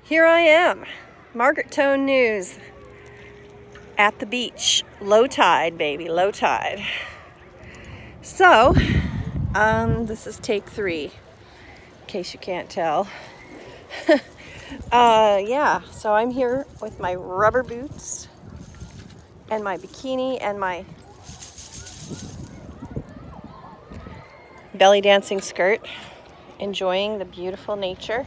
Here I am, Margaret Newz, at the beach. Low tide, baby, low tide. So, this is take 3, in case you can't tell. Yeah, so I'm here with my rubber boots and my bikini and my belly dancing skirt, enjoying the beautiful nature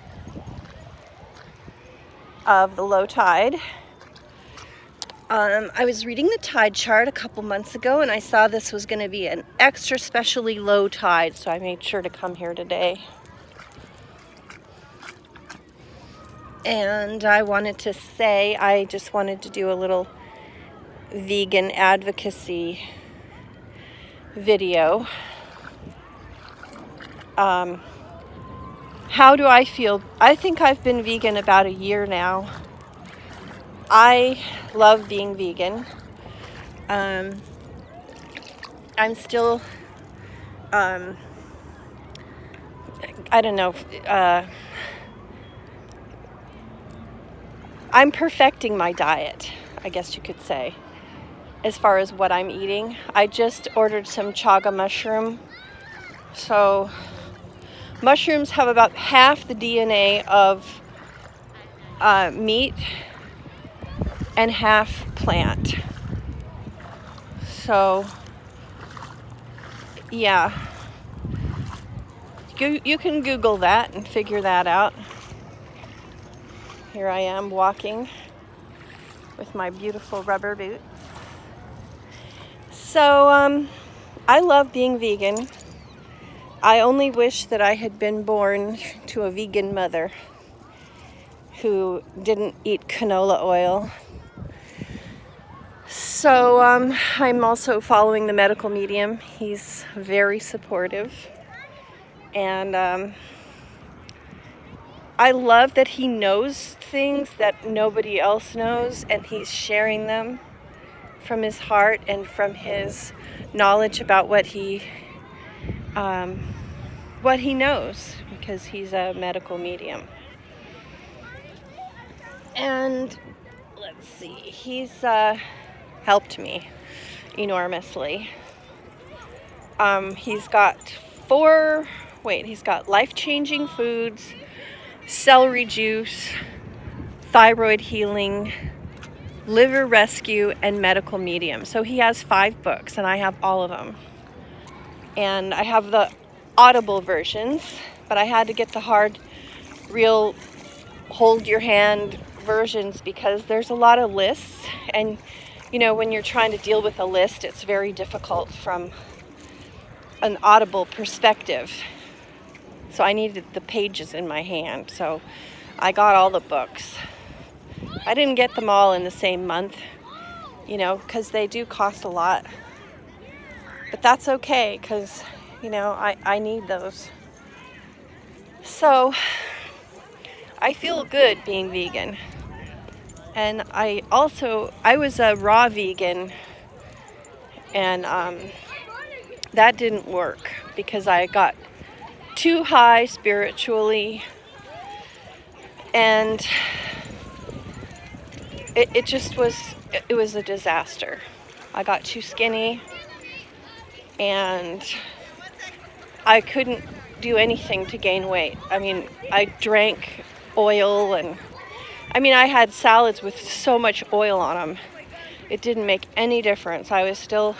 of the low tide. I was reading the tide chart a couple months ago and I saw this was going to be an extra specially low tide, so I made sure to come here today. And I wanted to say, I just wanted to do a little vegan advocacy video. How do I feel? I think I've been vegan about a year now. I love being vegan. I'm still, I don't know, I'm perfecting my diet, I guess you could say, as far as what I'm eating. I just ordered some chaga mushroom. So mushrooms have about half the DNA of meat and half plant. So yeah, you can Google that and figure that out. Here I am walking with my beautiful rubber boots. So I love being vegan. I only wish that I had been born to a vegan mother who didn't eat canola oil. So I'm also following the medical medium. He's very supportive. And I love that he knows things that nobody else knows, and he's sharing them from his heart and from his knowledge about what he knows, because he's a medical medium. And let's see, he's helped me enormously. He's got life-changing foods, celery juice, thyroid healing, liver rescue, and medical medium. So he has 5 books, and I have all of them. And I have the Audible versions, but I had to get the hard, real, hold your hand versions because there's a lot of lists, and when you're trying to deal with a list, it's very difficult from an Audible perspective. So I needed the pages in my hand, so I got all the books. I didn't get them all in the same month, because they do cost a lot. But that's okay, because, I need those. So I feel good being vegan. And I was a raw vegan, and that didn't work because I got too high spiritually, and it was a disaster. I got too skinny, and I couldn't do anything to gain weight. I drank oil, and I had salads with so much oil on them. It didn't make any difference. I was still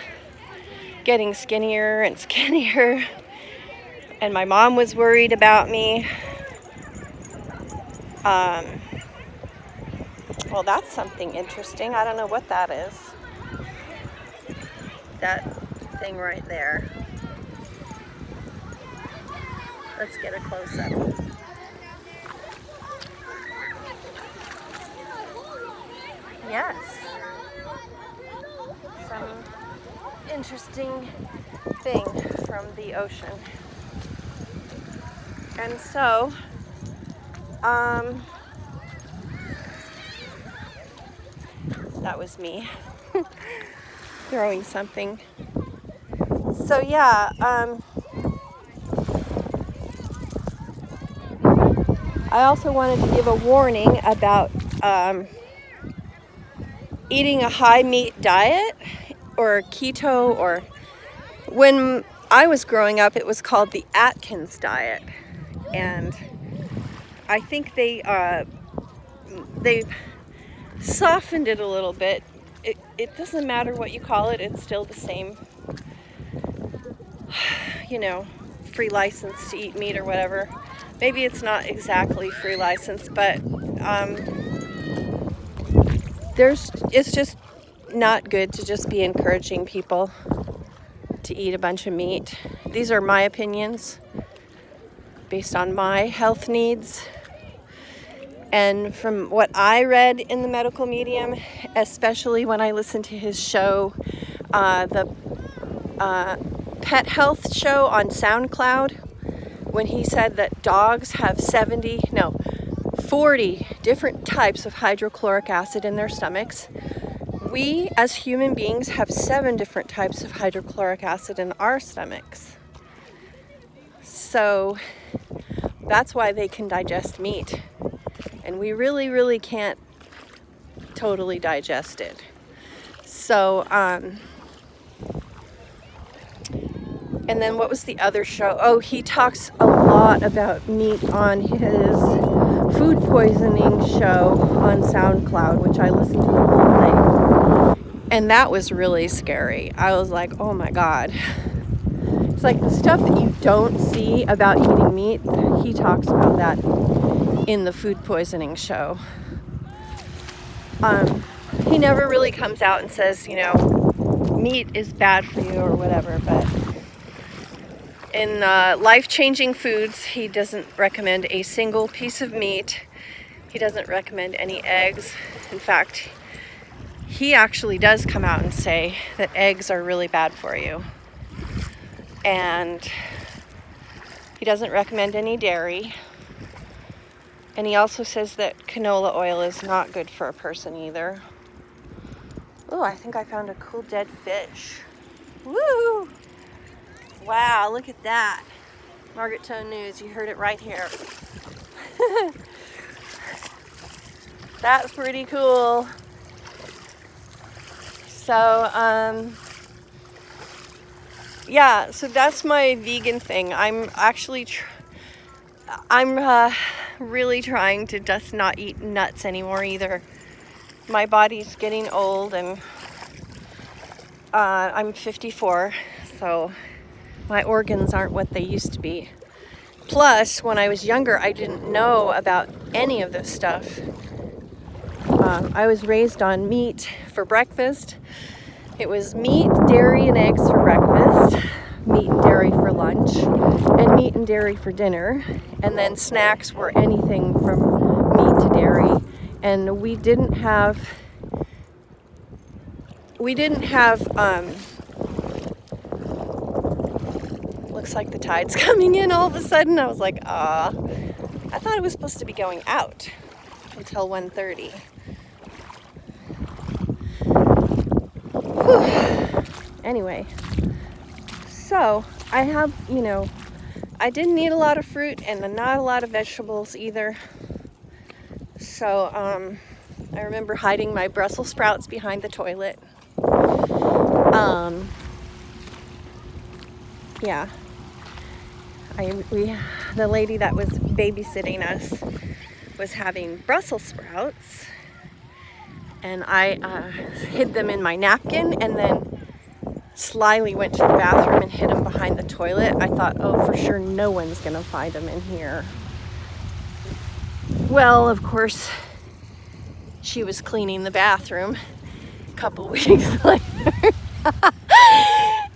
getting skinnier and skinnier, and my mom was worried about me. Well, that's something interesting. I don't know what that is. That thing right there. Let's get a close-up. Yes. Some interesting thing from the ocean. And so, that was me throwing something. So yeah, I also wanted to give a warning about eating a high meat diet or keto, or when I was growing up it was called the Atkins diet, and I think they've softened it a little bit. It doesn't matter what you call it, it's still the same, free license to eat meat or whatever. Maybe it's not exactly free license, but it's just not good to just be encouraging people to eat a bunch of meat. These are my opinions based on my health needs. And from what I read in the medical medium, especially when I listened to his show, the pet health show on SoundCloud, when he said that dogs have 40 different types of hydrochloric acid in their stomachs. We, as human beings, have 7 different types of hydrochloric acid in our stomachs. So that's why they can digest meat. And we really, really can't totally digest it. So, and then what was the other show? Oh, he talks a lot about meat on his food poisoning show on SoundCloud, which I listened to the whole thing. And that was really scary. I was like, oh my God. It's like the stuff that you don't see about eating meat, he talks about that in the food poisoning show. He never really comes out and says, meat is bad for you or whatever, but in life-changing foods, he doesn't recommend a single piece of meat. He doesn't recommend any eggs. In fact, he actually does come out and say that eggs are really bad for you. And he doesn't recommend any dairy. And he also says that canola oil is not good for a person either. Oh, I think I found a cool dead fish. Woo! Wow, look at that. Margaret Newz, you heard it right here. That's pretty cool. So, yeah, so that's my vegan thing. I'm actually, really trying to just not eat nuts anymore either. My body's getting old, and I'm 54, so my organs aren't what they used to be. Plus, when I was younger, I didn't know about any of this stuff. I was raised on meat for breakfast. It was meat, dairy, and eggs for breakfast, meat and dairy for lunch, and meat and dairy for dinner. And then snacks were anything from meat to dairy. And we didn't have looks like the tide's coming in all of a sudden. I was like, I thought it was supposed to be going out until 1:30. Anyway, so I have, I didn't eat a lot of fruit and not a lot of vegetables either. So I remember hiding my Brussels sprouts behind the toilet. Yeah. The lady that was babysitting us was having Brussels sprouts, and I hid them in my napkin and then slyly went to the bathroom and hid them behind the toilet. I thought, oh, for sure no one's gonna find them in here. Well, of course, she was cleaning the bathroom a couple weeks later.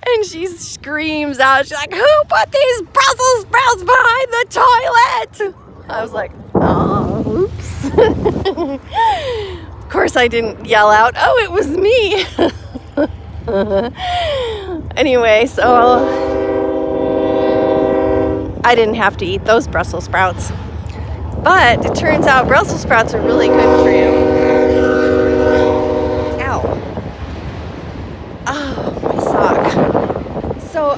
And she screams out, she's like, who put these Brussels sprouts behind the toilet? I was like, oh, oops. Of course I didn't yell out, oh, it was me. Anyway, so I didn't have to eat those Brussels sprouts. But it turns out Brussels sprouts are really good for you. Ow. Oh, my sock. So,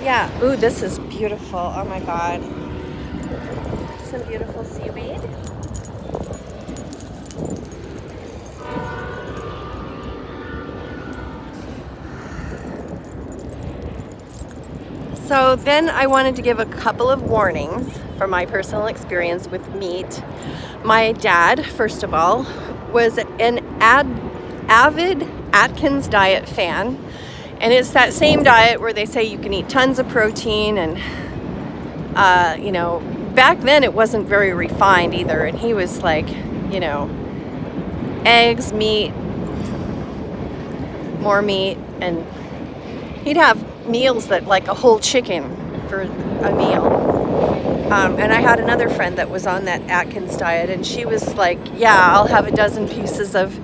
Yeah. Ooh, this is beautiful. Oh my God. Some beautiful seaweed. So then I wanted to give a couple of warnings from my personal experience with meat. My dad, first of all, was an avid Atkins diet fan. And it's that same diet where they say you can eat tons of protein and, you know, back then it wasn't very refined either. And he was like, you know, eggs, meat, more meat, and he'd have meals that like a whole chicken for a meal. And I had another friend that was on that Atkins diet, and she was like, yeah, I'll have a dozen pieces of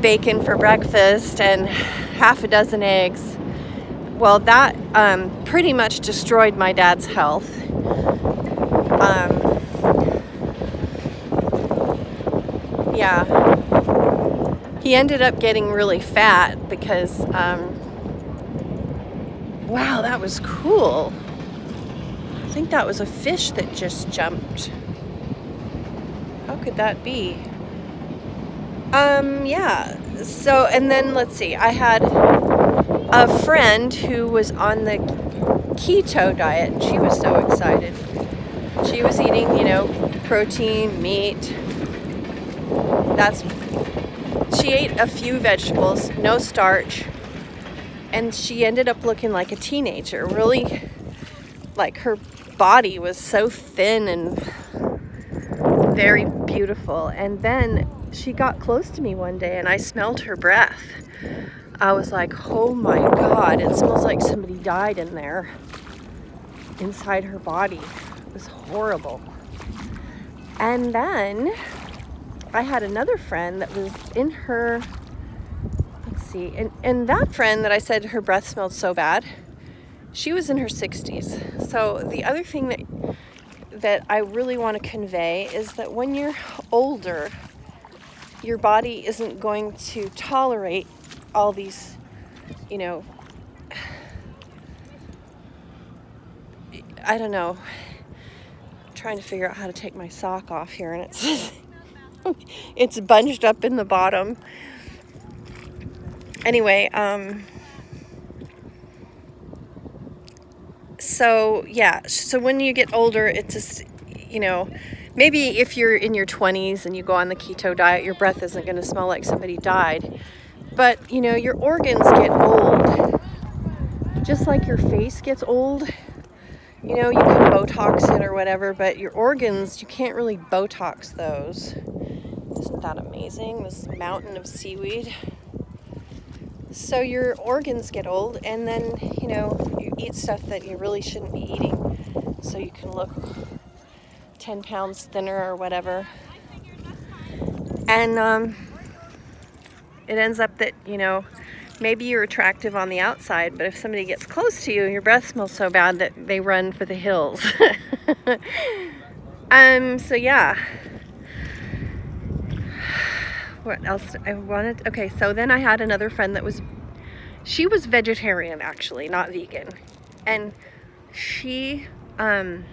bacon for breakfast and half a dozen eggs. Well, that pretty much destroyed my dad's health. Yeah, he ended up getting really fat because, wow, that was cool. I think that was a fish that just jumped. How could that be? Yeah. So, and then let's see, I had a friend who was on the keto diet, and she was so excited. She was eating, you know, protein, meat. She ate a few vegetables, no starch, and she ended up looking like a teenager. Really, like her body was so thin and very beautiful. And then she got close to me one day and I smelled her breath. I was like, oh my God, it smells like somebody died in there, inside her body. It was horrible. And then I had another friend that was in her, let's see, and that friend that I said her breath smelled so bad, she was in her 60s. So the other thing that I really want to convey is that when you're older, your body isn't going to tolerate all these, you know, I don't know. I'm trying to figure out how to take my sock off here, and it's bunched up in the bottom. Anyway, so yeah, so when you get older, it's just, you know, maybe if you're in your 20s and you go on the keto diet, your breath isn't going to smell like somebody died. But, you know, your organs get old. Just like your face gets old. You know, you can Botox it or whatever, but your organs, you can't really Botox those. Isn't that amazing? This mountain of seaweed. So your organs get old, and then, you know, you eat stuff that you really shouldn't be eating, so you can look 10 pounds thinner or whatever. And it ends up that, you know, maybe you're attractive on the outside, but if somebody gets close to you, your breath smells so bad that they run for the hills. So yeah. What else I wanted? Okay, so then I had another friend that she was vegetarian actually, not vegan. And she was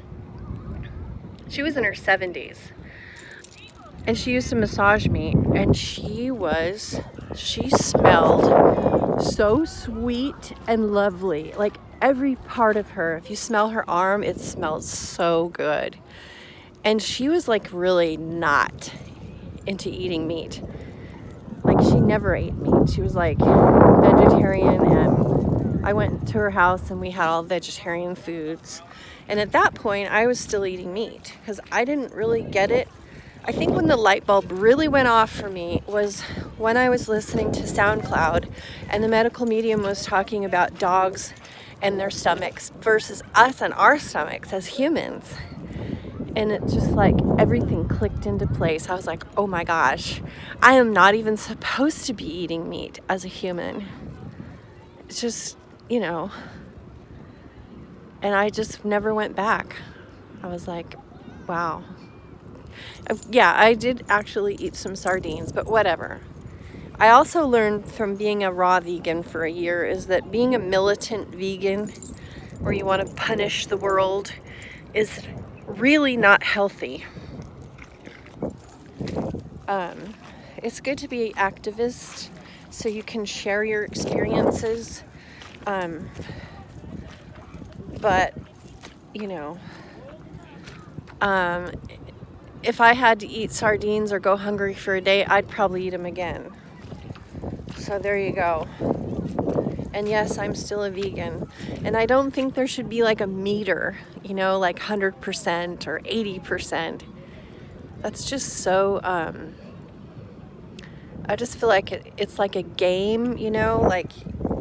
in her 70s. And she used to massage me, and she smelled so sweet and lovely. Like every part of her, if you smell her arm, it smells so good. And she was like really not into eating meat. Like she never ate meat. She was like vegetarian, and I went to her house and we had all vegetarian foods. And at that point I was still eating meat because I didn't really get it. I think when the light bulb really went off for me was when I was listening to SoundCloud and the medical medium was talking about dogs and their stomachs versus us and our stomachs as humans. And it just like everything clicked into place. I was like, oh my gosh, I am not even supposed to be eating meat as a human. It's just, you know, and I just never went back. I was like, wow. Yeah, I did actually eat some sardines, but whatever. I also learned from being a raw vegan for a year is that being a militant vegan or you want to punish the world is really not healthy. It's good to be an activist so you can share your experiences. But, you know, if I had to eat sardines or go hungry for a day, I'd probably eat them again. So there you go. And yes, I'm still a vegan. And I don't think there should be like a meter, you know, like 100% or 80%. That's just so, I just feel like it's like a game, you know, like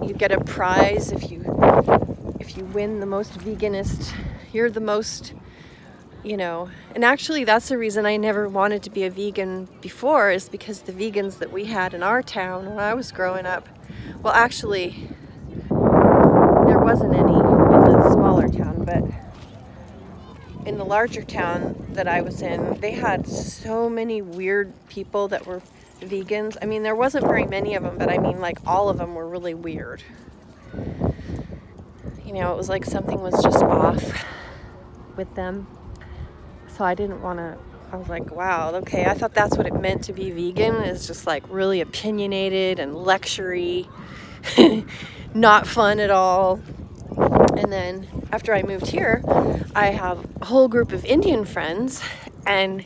you get a prize if you win the most veganist, you're the most, you know. And actually that's the reason I never wanted to be a vegan before, is because the vegans that we had in our town when I was growing up, well, actually there wasn't any in the smaller town, but in the larger town that I was in, they had so many weird people that were vegans. I mean, there wasn't very many of them, but I mean, like, all of them were really weird. You know, it was like something was just off with them. So I didn't want to, I was like, wow, okay, I thought that's what it meant to be vegan, is just like really opinionated and lectury, not fun at all. And then after I moved here, I have a whole group of Indian friends, and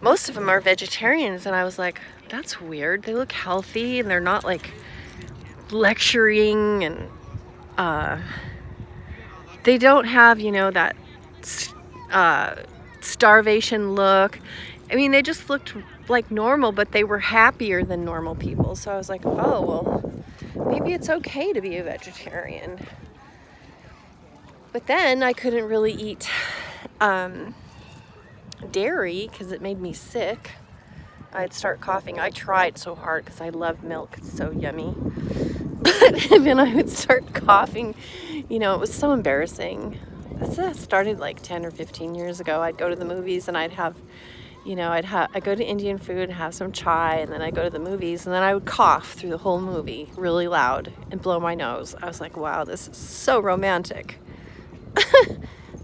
most of them are vegetarians. And I was like, that's weird. They look healthy and they're not like lecturing, and they don't have, you know, that starvation look. I mean, they just looked like normal, but they were happier than normal people. So I was like, oh, well, maybe it's okay to be a vegetarian. But then I couldn't really eat dairy because it made me sick. I'd start coughing. I tried so hard because I love milk. It's so yummy. But then I would start coughing. You know, it was so embarrassing. This started like 10 or 15 years ago. I'd go to the movies and I'd have, you know, I'd go to Indian food and have some chai, and then I'd go to the movies and then I would cough through the whole movie really loud and blow my nose. I was like, wow, this is so romantic.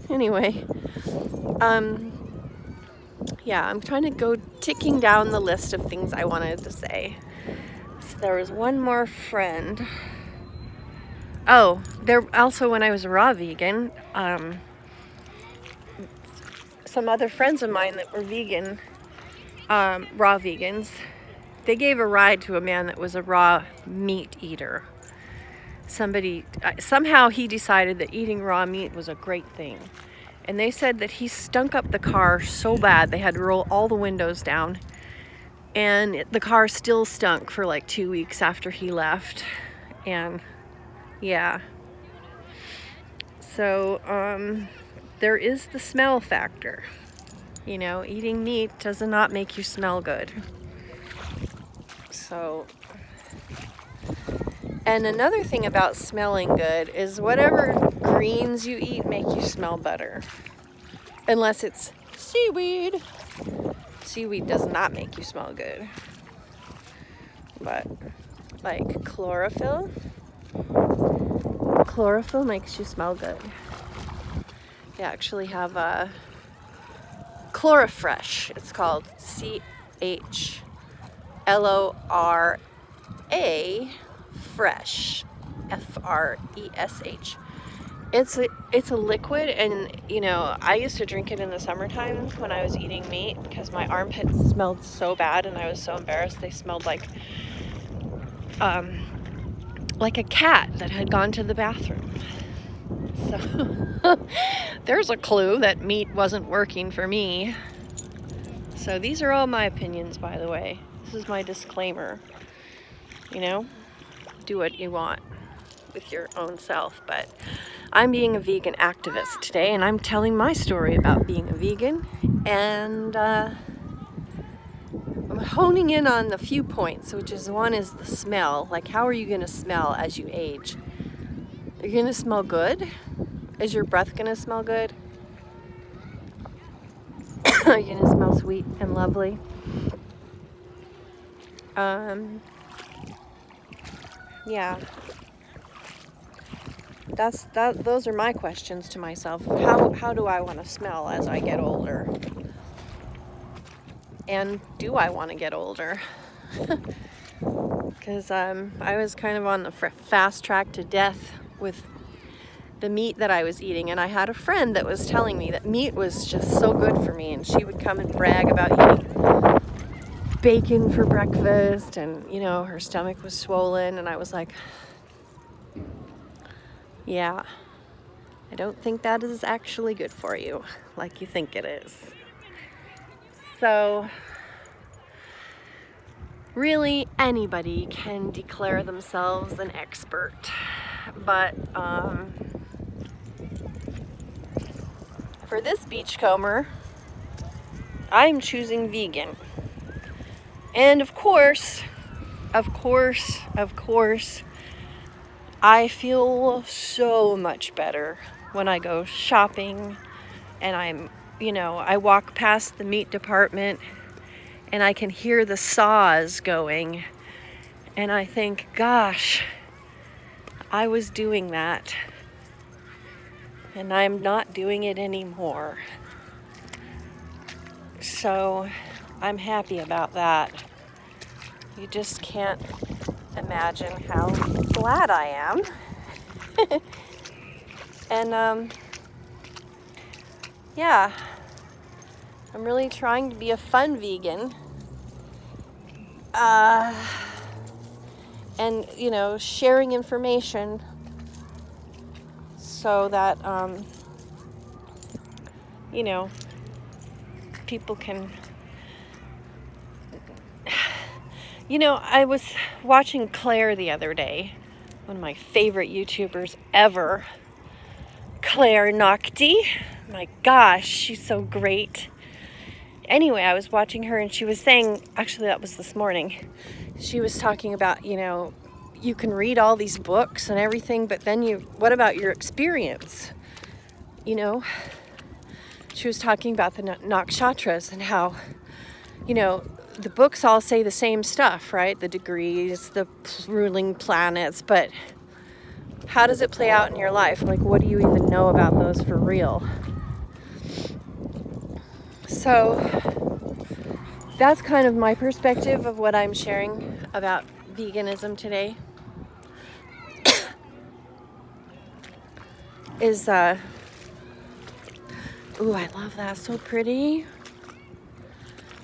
Anyway, yeah, I'm trying to go ticking down the list of things I wanted to say. So there was one more friend. Oh, there also, when I was a raw vegan, some other friends of mine that were vegan, raw vegans, they gave a ride to a man that was a raw meat eater. Somehow he decided that eating raw meat was a great thing. And they said that he stunk up the car so bad they had to roll all the windows down. And the car still stunk for like 2 weeks after he left. And yeah. So there is the smell factor. You know, eating meat does not make you smell good. So, and another thing about smelling good is whatever greens you eat make you smell better. Unless it's seaweed. Seaweed does not make you smell good. But like chlorophyll makes you smell good. They actually have a Chlorafresh. It's called CHLORA Fresh, FRESH. It's a liquid, and you know, I used to drink it in the summertime when I was eating meat because my armpits smelled so bad and I was so embarrassed. They smelled like a cat that had gone to the bathroom. So there's a clue that meat wasn't working for me. So these are all my opinions, by the way. This is my disclaimer. You know, do what you want with your own self. But I'm being a vegan activist today, and I'm telling my story about being a vegan. And I'm honing in on the few points, which is one is the smell. Like, how are you going to smell as you age? Are you going to smell good? Is your breath going to smell good? Are you going to smell sweet and lovely? Yeah. those are my questions to myself. How do I want to smell as I get older? And do I want to get older? Because I was kind of on the fast track to death with the meat that I was eating, and I had a friend that was telling me that meat was just so good for me, and she would come and brag about eating bacon for breakfast, and her stomach was swollen, and I was like, yeah, I don't think that is actually good for you like you think it is. So really, anybody can declare themselves an expert, but for this beachcomber, I'm choosing vegan. And of course, I feel so much better when I go shopping and I walk past the meat department and I can hear the saws going, and I think, gosh, I was doing that and I'm not doing it anymore. So I'm happy about that. You just can't imagine how glad I am. And yeah, I'm really trying to be a fun vegan. And sharing information so that people can. I was watching Claire the other day, one of my favorite YouTubers ever, Claire Nocti. My gosh, she's so great. Anyway, I was watching her and she was saying, actually that was this morning, she was talking about, you can read all these books and everything, but then what about your experience? She was talking about the nakshatras and how, the books all say the same stuff, right? The degrees, the ruling planets, but how does it play out in your life? Like, what do you even know about those for real? So that's kind of my perspective of what I'm sharing about veganism today. Is ooh, I love that, so pretty.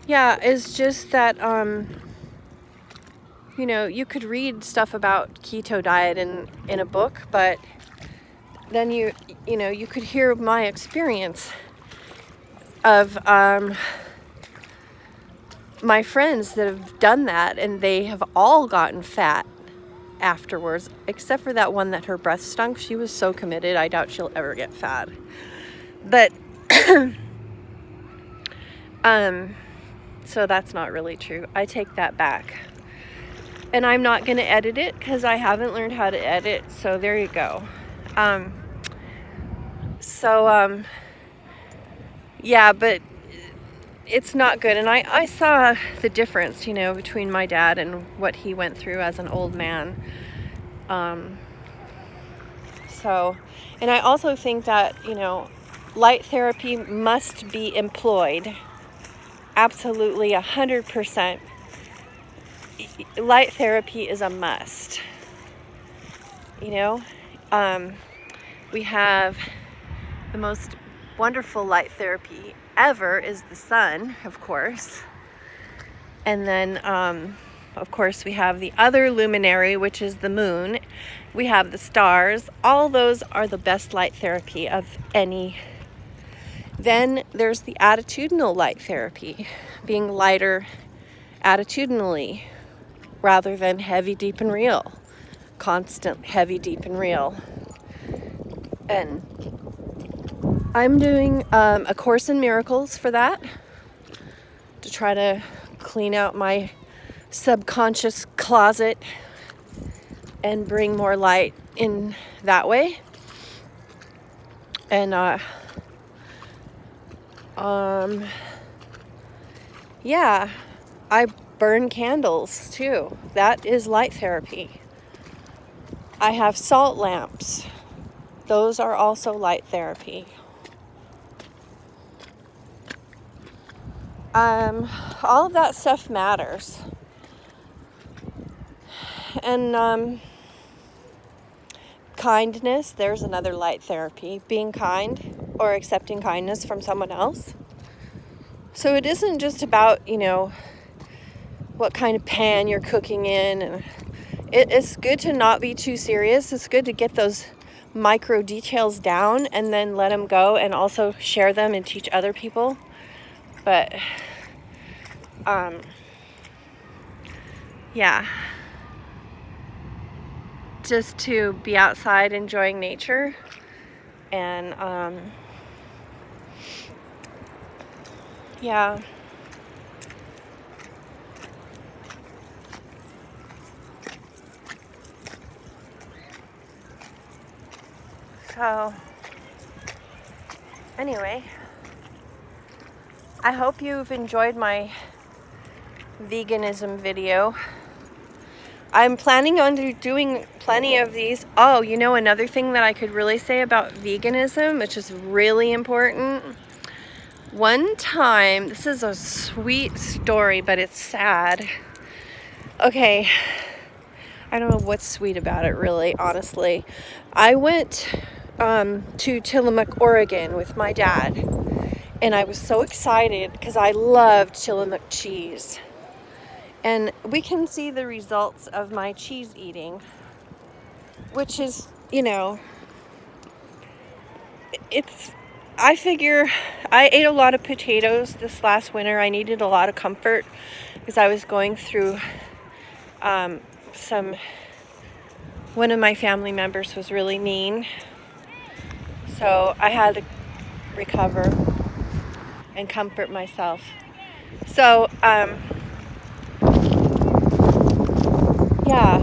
Yeah, it's just that you could read stuff about keto diet in a book, but then you could hear my experience of my friends that have done that, and they have all gotten fat afterwards, except for that one that her breath stunk. She was so committed, I doubt she'll ever get fat. But so that's not really true. I take that back. And I'm not going to edit it because I haven't learned how to edit. So there you go. Yeah, but it's not good. And I saw the difference, between my dad and what he went through as an old man. And I also think that, light therapy must be employed. Absolutely 100%. Light therapy is a must. We have the most wonderful light therapy ever is the sun, of course. And then, of course, we have the other luminary, which is the moon. We have the stars. All those are the best light therapy of any. Then there's the attitudinal light therapy, being lighter attitudinally rather than heavy, deep, and real. Constant heavy, deep, and real. And I'm doing a Course in Miracles for that, to try to clean out my subconscious closet and bring more light in that way. And yeah, I burn candles too. That is light therapy. I have salt lamps. Those are also light therapy. All of that stuff matters. And kindness, there's another light therapy. Being kind or accepting kindness from someone else. So it isn't just about, what kind of pan you're cooking in. And it's good to not be too serious. It's good to get those micro details down and then let them go, and also share them and teach other people. But yeah, just to be outside enjoying nature, and yeah. So anyway, I hope you've enjoyed my veganism video. I'm planning on doing plenty of these. Oh, another thing that I could really say about veganism, which is really important. One time, this is a sweet story, but it's sad. Okay, I don't know what's sweet about it, really, honestly. I went to Tillamook, Oregon with my dad, and I was so excited because I loved Tillamook cheese. And we can see the results of my cheese eating, which is, I figure I ate a lot of potatoes this last winter. I needed a lot of comfort because I was going through one of my family members was really mean. So I had to recover and comfort myself. So, yeah.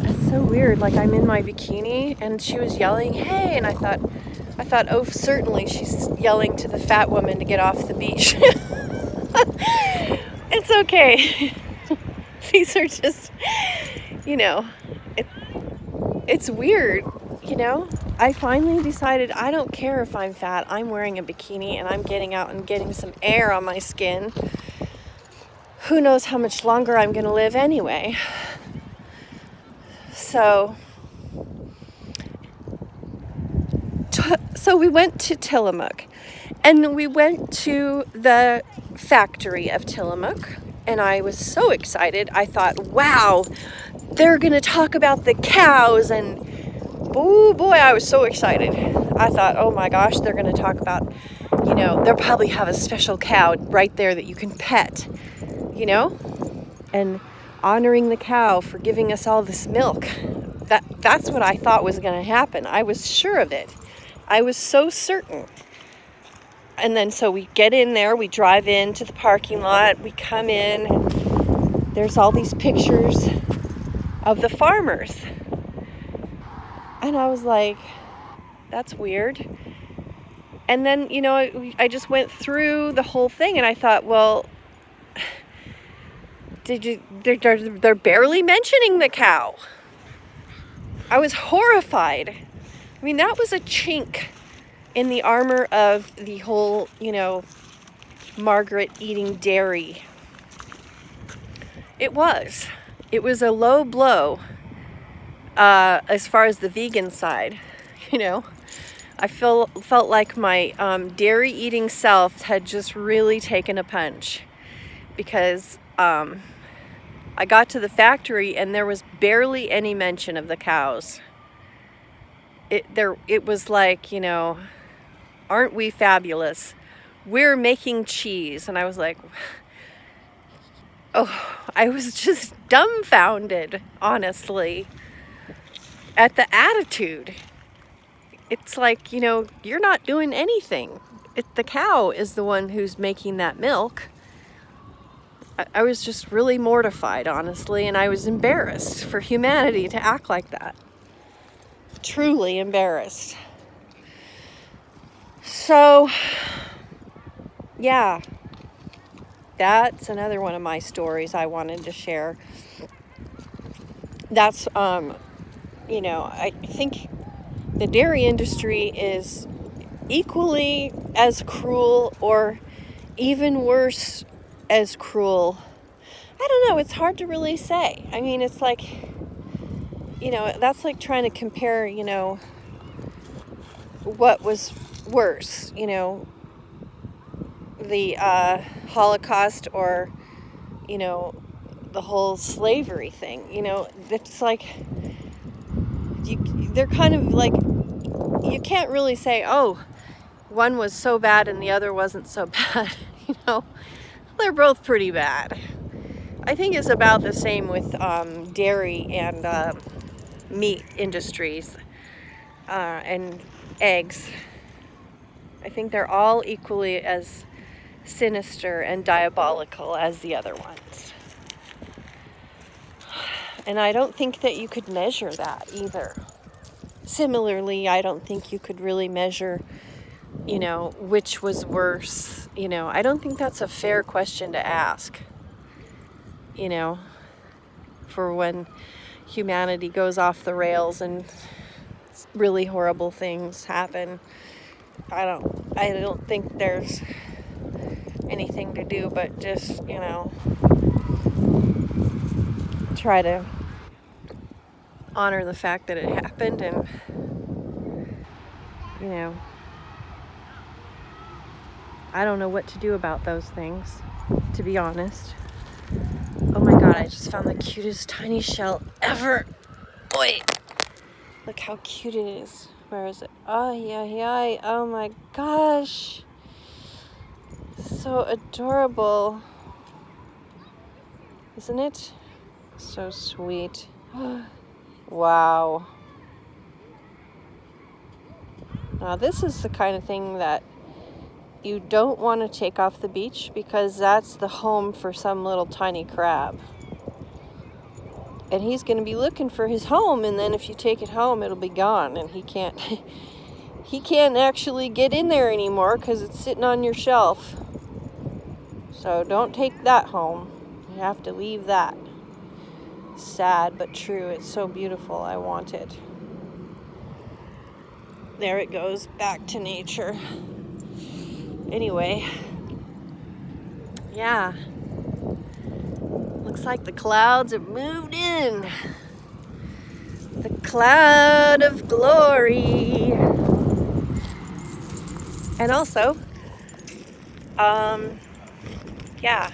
It's so weird. Like, I'm in my bikini and she was yelling, "Hey!" And I thought, oh, certainly she's yelling to the fat woman to get off the beach. It's okay. These are just, it's weird, I finally decided I don't care if I'm fat. I'm wearing a bikini and I'm getting out and getting some air on my skin. Who knows how much longer I'm going to live anyway. So we went to Tillamook, and we went to the factory of Tillamook, and I was so excited. I thought, wow, they're going to talk about the cows, and oh boy, I was so excited. I thought, oh my gosh, they're going to talk about, they'll probably have a special cow right there that you can pet, and honoring the cow for giving us all this milk. That's what I thought was going to happen. I was sure of it. I was so certain. And then so we get in there, we drive into the parking lot, we come in, and there's all these pictures of the farmers. And I was like, that's weird. And then, I just went through the whole thing, and I thought, well, they're barely mentioning the cow. I was horrified. I mean, that was a chink in the armor of the whole, Margaret eating dairy. It was a low blow as far as the vegan side, I felt like my dairy eating self had just really taken a punch, because I got to the factory and there was barely any mention of the cows. It was like, aren't we fabulous? We're making cheese. And I was like, oh, I was just dumbfounded, honestly, at the attitude. It's like, you're not doing anything. The cow is the one who's making that milk. I was just really mortified, honestly, and I was embarrassed for humanity to act like that. Truly embarrassed. So, yeah, that's another one of my stories I wanted to share. That's, I think the dairy industry is equally as cruel or even worse as cruel. I don't know, it's hard to really say. I mean, it's like, that's like trying to compare, what was worse, the Holocaust or, the whole slavery thing. It's like, they're kind of like, you can't really say, oh, one was so bad and the other wasn't so bad. They're both pretty bad. I think it's about the same with dairy and meat industries and eggs. I think they're all equally as sinister and diabolical as the other ones. And I don't think that you could measure that either. Similarly, I don't think you could really measure, which was worse. I don't think that's a fair question to ask, for when humanity goes off the rails and really horrible things happen. I don't think there's anything to do but just, try to honor the fact that it happened and, I don't know what to do about those things, to be honest. Oh my god, I just found the cutest tiny shell ever. Boy, look how cute it is. Where is it? Oh, yeah. Oh my gosh. So adorable. Isn't it? So sweet. Wow. Now this is the kind of thing that you don't want to take off the beach because that's the home for some little tiny crab. And he's going to be looking for his home, and then if you take it home, it'll be gone, and he can't actually get in there anymore because it's sitting on your shelf. So don't take that home. You have to leave that. Sad but true. It's so beautiful. I want it. There it goes, back to nature. Anyway, yeah. Looks like the clouds have moved in. The cloud of glory. And also, yeah.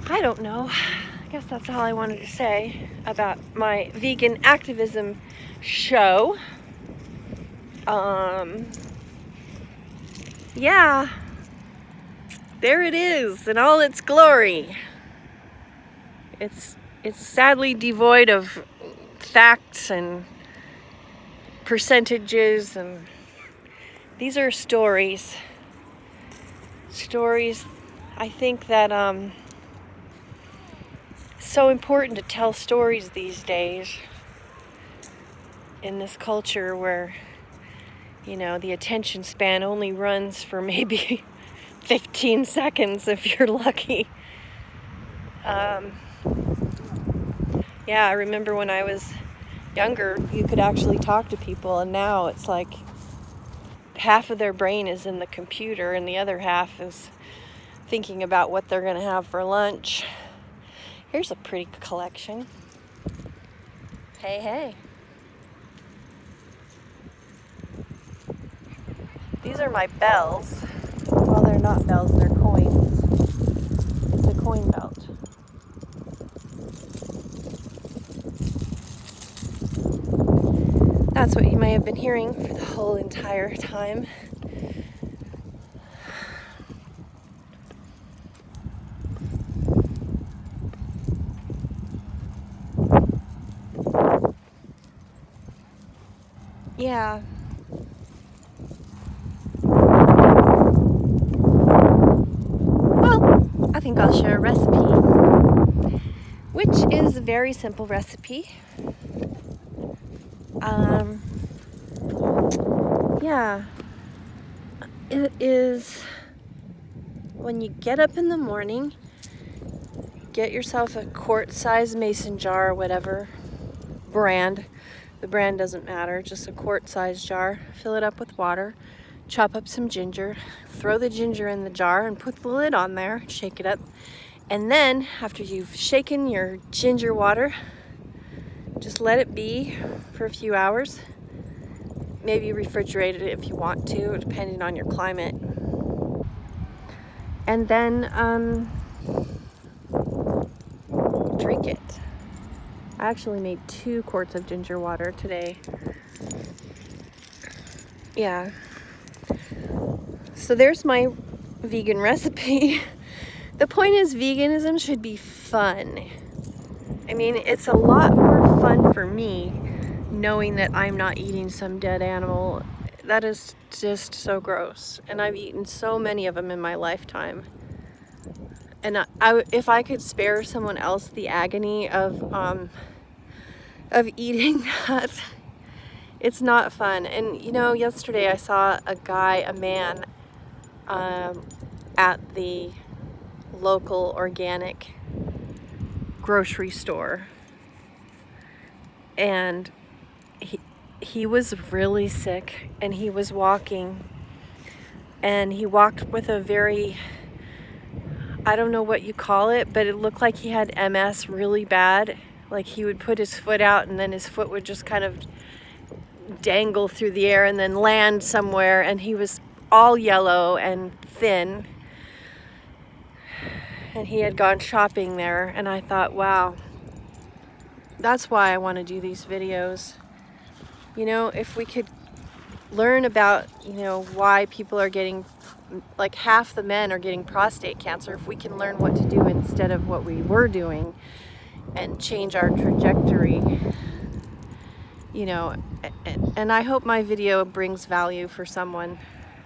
I don't know. I guess that's all I wanted to say about my vegan activism show. Yeah. There it is in all its glory. It's sadly devoid of facts and percentages, and these are stories. Stories, I think that it's so important to tell stories these days in this culture where, the attention span only runs for maybe 15 seconds if you're lucky. Yeah, I remember when I was younger, you could actually talk to people, and now it's like half of their brain is in the computer and the other half is thinking about what they're going to have for lunch. Here's a pretty collection. Hey. These are my bells. Well, they're not bells, they're coins. It's a coin belt. That's what you may have been hearing for the whole entire time. Yeah. I think I'll share a recipe, which is a very simple recipe. Yeah, it is when you get up in the morning, get yourself a quart-sized mason jar or whatever, brand. The brand doesn't matter, just a quart-sized jar. Fill it up with water, chop up some ginger, throw the ginger in the jar and put the lid on there, shake it up. And then after you've shaken your ginger water, just let it be for a few hours. Maybe refrigerate it if you want to, depending on your climate. And then drink it. I actually made 2 quarts of ginger water today. Yeah. So there's my vegan recipe. The point is, veganism should be fun. I mean, it's a lot more fun for me knowing that I'm not eating some dead animal. That is just so gross. And I've eaten so many of them in my lifetime. And if I could spare someone else the agony of eating that, it's not fun. And you know, yesterday I saw a man at the local organic grocery store, and he was really sick, and he was walking, and he walked with a very, I don't know what you call it, but it looked like he had MS really bad. Like he would put his foot out and then his foot would just kind of dangle through the air and then land somewhere, and he was all yellow and thin, and he had gone shopping there. And I thought, wow, that's why I want to do these videos. You know, if we could learn about, you know, why people are getting, like half the men are getting prostate cancer, if we can learn what to do instead of what we were doing and change our trajectory, you know, and I hope my video brings value for someone.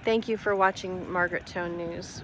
Thank you for watching Margaret Tone News.